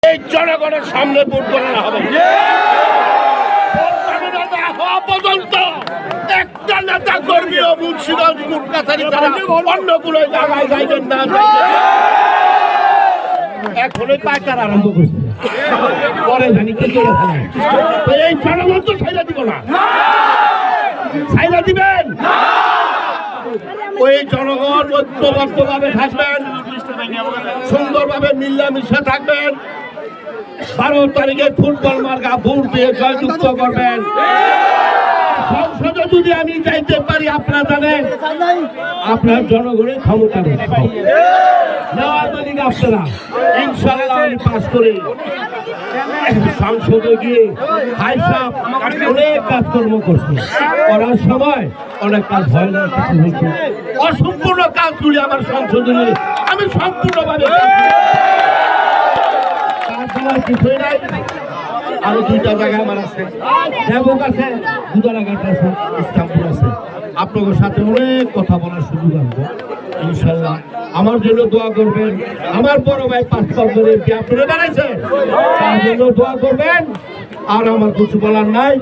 এই জনগণের সামনে ভোট করানো হবে। হওয়া পর্যন্ত একটা নেতা কর্মীও মুন্সিগঞ্জ কুটকাছারি ছাড়া অন্য কোনো জায়গায় যাইবেন না। এখনই পাইকার আরম্ভ করছে, পরে জানি কে চলে ফেলেন। এই জনগণ তো ছাইলা দিব না, ছাইলা দিবেন। ওই জনগণ ঐক্যবদ্ধভাবে থাকবেন, সুন্দরভাবে মিলামিশে থাকবেন। 12 তারিখে ফুটবল মার্কা ভোট দিয়ে জয়যুক্ত করবেন। সংসদে যদি আমি যাইতে পারি, আপনারা জানেন আপনার জনগণের ক্ষমতা নেওয়ার মালিক আপনারা। ইনশাআল্লাহ আমি পাস করে সংসদে গিয়ে হাইসাব অনেক কাজকর্ম করছি, করার সময় অনেক কাজ হয় না, কিছু হয়েছে। অসম্পূর্ণ কাজগুলি আমার সংসদে আমি সম্পূর্ণভাবে কিছুই নাই। আরো 2টা জায়গায় আমার আছে, দেবক আছে, দুদারাঘাট আছে, ইসলামপুর আছে। আপনাদের সাথে অনেক কথা বলার সুযোগ আসবে ইনশাল্লাহ। আমার জন্য দোয়া করবেন। আমার বড় ভাই 5 বছরের কি আপনারা বানাইছেন, তার জন্য দোয়া করবেন। আর আমার কিছু বলার নাই।